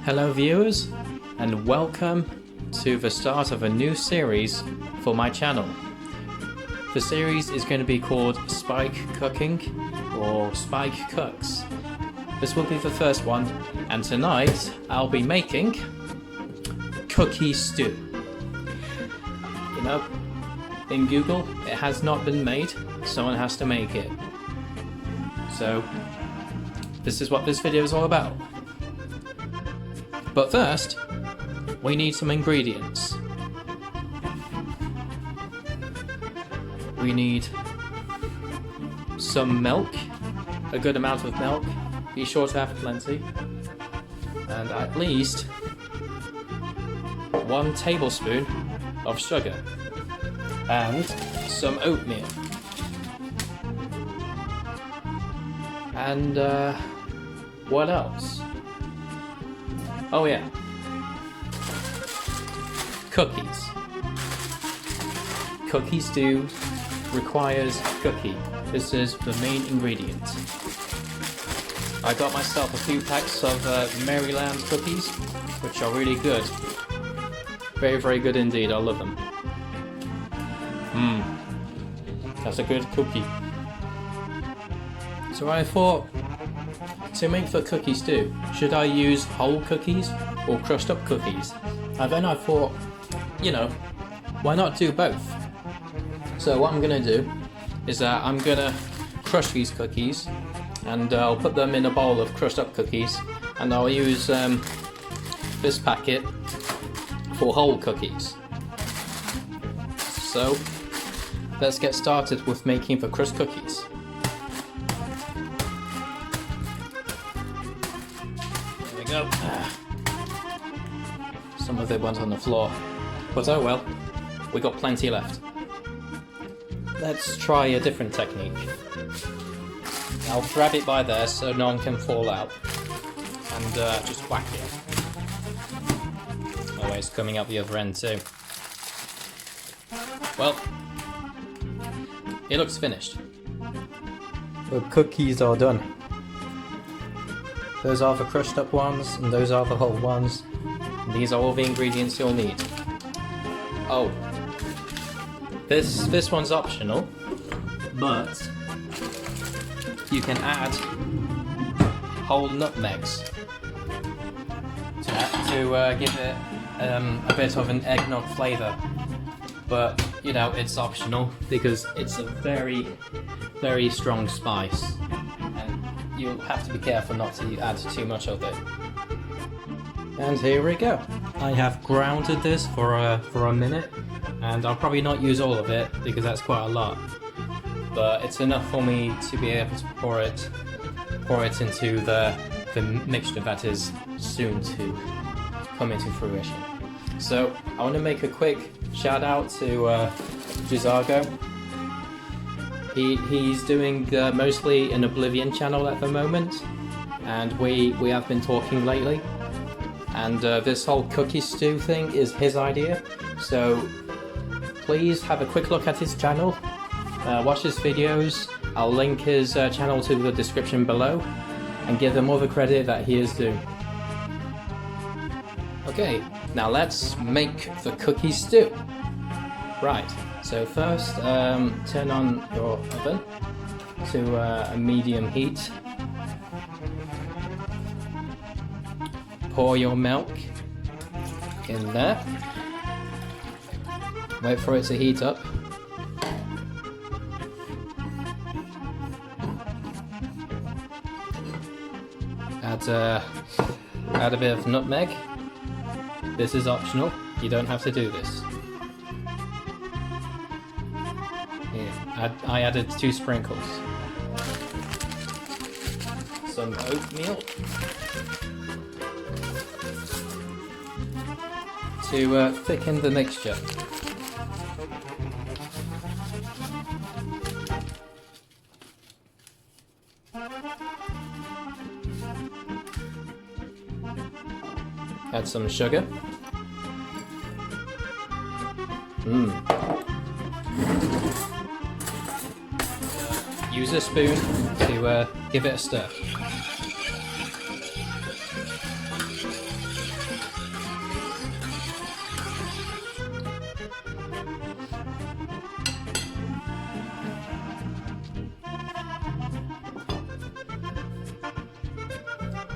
Hello viewers, and welcome to the start of a new series for my channel. The series is going to be called SPiKE Cooking or SPiKE Cooks. This will be the first one, and tonight I'll be making cookie stew. You know, in Google it has not been made, someone has to make it. So this is what this video is all about. But first, we need some ingredients. We need some milk, a good amount of milk. Be sure to have plenty. And at least 1 tablespoon of sugar. And some oatmeal. And what else? Oh yeah, cookies. Cookie stew requires cookie. This is the main ingredient. I got myself a few packs of Maryland cookies, which are really good. Very, very good indeed. I love them. That's a good cookie. So I thought, to make the cookie stew, should I use whole cookies or crushed up cookies? And then I thought, you know, why not do both? So what I'm gonna do is that I'm gonna crush these cookies and I'll put them in a bowl of crushed up cookies, and I'll use this packet for whole cookies. So let's get started with making the crushed cookies. Go. Some of it went on the floor, but oh well, we got plenty left. Let's try a different technique. I'll grab it by there so no one can fall out, and just whack it. Oh, it's coming out the other end too. Well, it looks finished. The cookies are done. Those are the crushed up ones, and those are the whole ones. And these are all the ingredients you'll need. Oh, this one's optional, but you can add whole nutmegs to give it a bit of an eggnog flavour. But you know, it's optional because it's a very, very strong spice. You'll have to be careful not to add too much of it. And here we go. I have grounded this for a minute, and I'll probably not use all of it because that's quite a lot. But it's enough for me to be able to pour it into the mixture that is soon to come into fruition. So I want to make a quick shout out to Gizago. He's doing mostly an Oblivion channel at the moment, and we have been talking lately, and this whole cookie stew thing is his idea, so please have a quick look at his channel, watch his videos. I'll link his channel to the description below and give him all the credit that he is due. Okay, now let's make the cookie stew. Right. So first, turn on your oven to a medium heat. Pour your milk in there. Wait for it to heat up. Add a bit of nutmeg. This is optional. You don't have to do this. I added 2 sprinkles. Some oatmeal to thicken the mixture. Add some sugar. Use a spoon to give it a stir.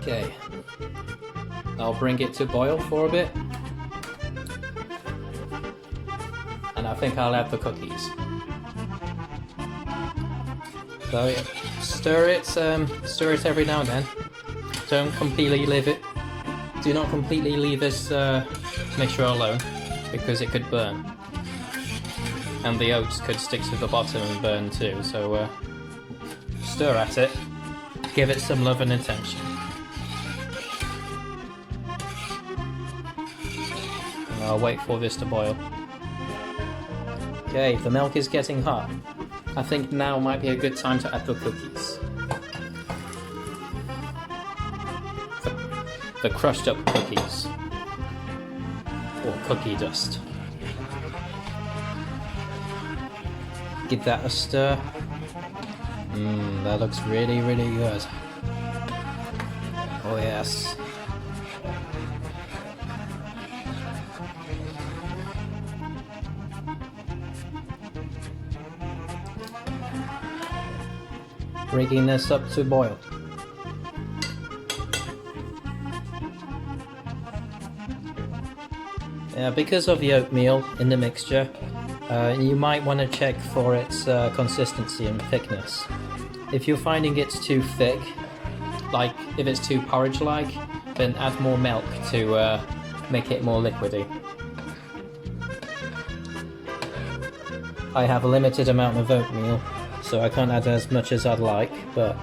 Okay, I'll bring it to boil for a bit, and I think I'll add the cookies. So yeah, stir it every now and then. Don't completely leave it. Do not completely leave this mixture alone, because it could burn, and the oats could stick to the bottom and burn too. So stir at it, give it some love and attention. And I'll wait for this to boil. Okay, the milk is getting hot. I think now might be a good time to add the cookies. The crushed up cookies. Or cookie dust. Give that a stir. That looks really, really good. Oh yes. Bringing this up to boil. Yeah, because of the oatmeal in the mixture, you might want to check for its consistency and thickness. If you're finding it's too thick, like if it's too porridge-like, then add more milk to make it more liquidy. I have a limited amount of oatmeal, so I can't add as much as I'd like, but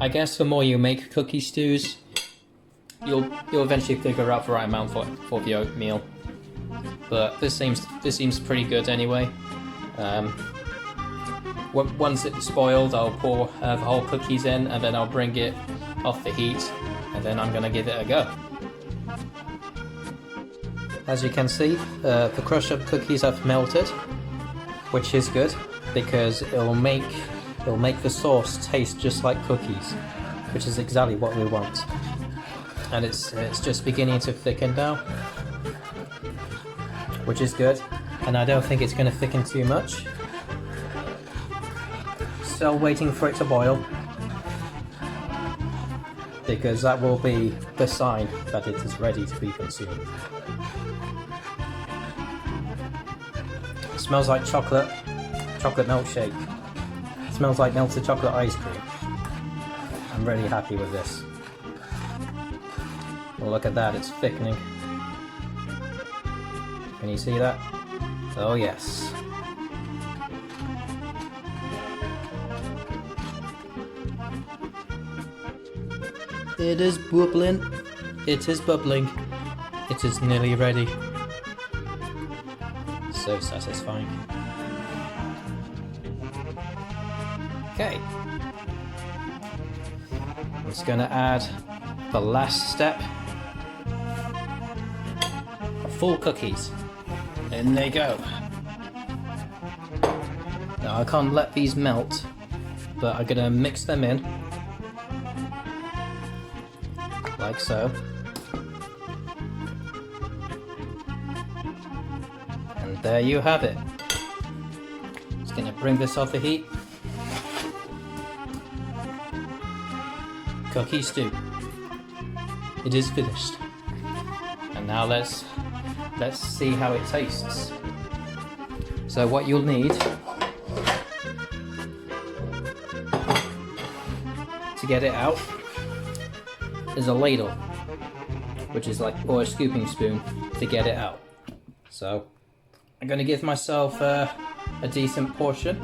I guess the more you make cookie stews, you'll eventually figure out the right amount for the oatmeal. But this seems pretty good anyway. Once it's boiled, I'll pour the whole cookies in, and then I'll bring it off the heat, and then I'm gonna give it a go. As you can see, the crushed up cookies have melted, which is good because it'll make the sauce taste just like cookies, which is exactly what we want. And it's just beginning to thicken now, which is good, and I don't think it's going to thicken too much. Still waiting for it to boil, because that will be the sign that it is ready to be consumed. It smells like chocolate milkshake. It smells like melted chocolate ice cream. I'm really happy with this. Well, look at that, it's thickening. Can you see that? Oh yes. It is bubbling. It is bubbling. It is nearly ready. So satisfying. Okay. I'm just gonna add the last step. Full cookies. In they go. Now I can't let these melt, but I'm gonna mix them in. Like so. And there you have it. Just gonna bring this off the heat. Cookie stew. It is finished. And now let's see how it tastes. So what you'll need to get it out is a ladle, which is like, or a scooping spoon to get it out. So I'm gonna give myself a decent portion.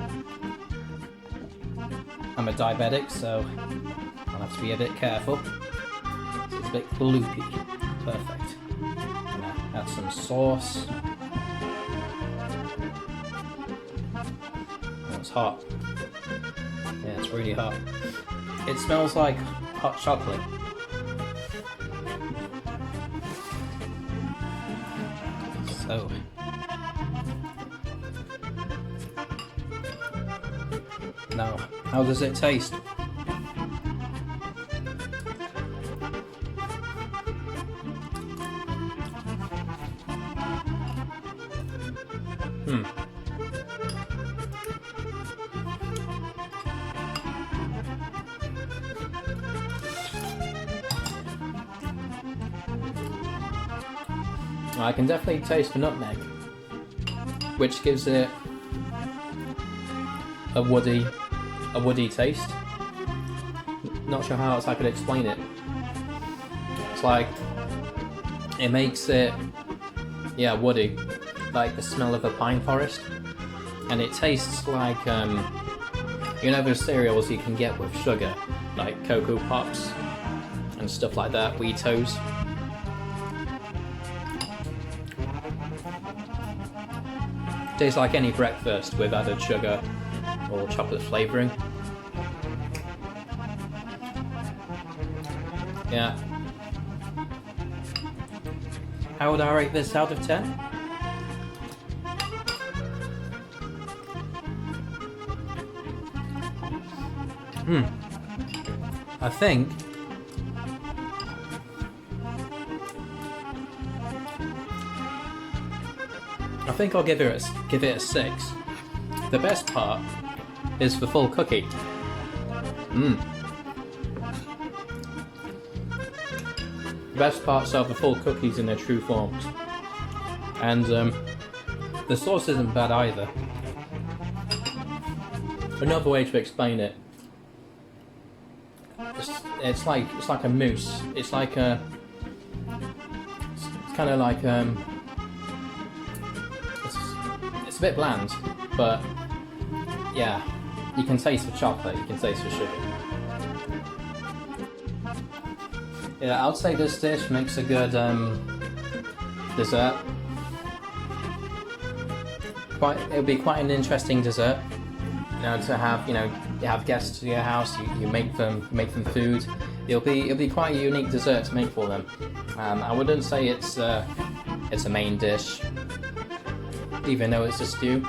I'm a diabetic, so I'll have to be a bit careful. So it's a bit gloopy. Perfect. Add some sauce. Oh, it's hot. Yeah, it's really hot. It smells like hot chocolate. So. Now, how does it taste? I can definitely taste the nutmeg, which gives it a woody taste. Not sure how else I could explain it. It's like, it makes it, yeah, woody, like the smell of a pine forest. And it tastes like, you know those cereals you can get with sugar, like Cocoa Pops and stuff like that, Weetos. Tastes like any breakfast with added sugar or chocolate flavouring. Yeah. How would I rate this out of 10? I think I'll give it a 6. The best part is the full cookie. The best parts are the full cookies in their true forms. And the sauce isn't bad either. Another way to explain it, it's like a mousse. It's like a, it's kind of like it's a bit bland, but yeah, you can taste the chocolate, you can taste the sugar. Yeah, I would say this dish makes a good dessert. It would be quite an interesting dessert. You know, to have, you have guests to your house, you make them food. It'll be quite a unique dessert to make for them. I wouldn't say it's a main dish, even though it's a stew.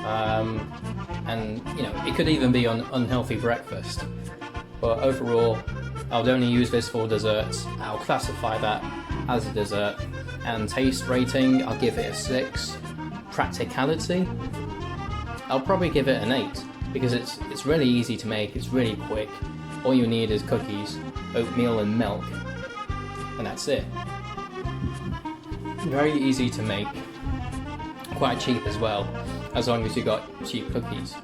And it could even be an unhealthy breakfast. But overall, I would only use this for desserts. I'll classify that as a dessert. And taste rating, I'll give it a 6. Practicality, I'll probably give it an 8, because it's really easy to make, it's really quick. All you need is cookies, oatmeal and milk, and that's it. Very easy to make, quite cheap as well, as long as you got cheap cookies.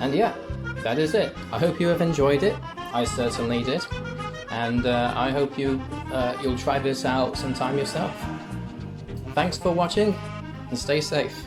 And yeah, that is it. I hope you have enjoyed it. I certainly did, and I hope you'll try this out sometime yourself. Thanks for watching, and stay safe.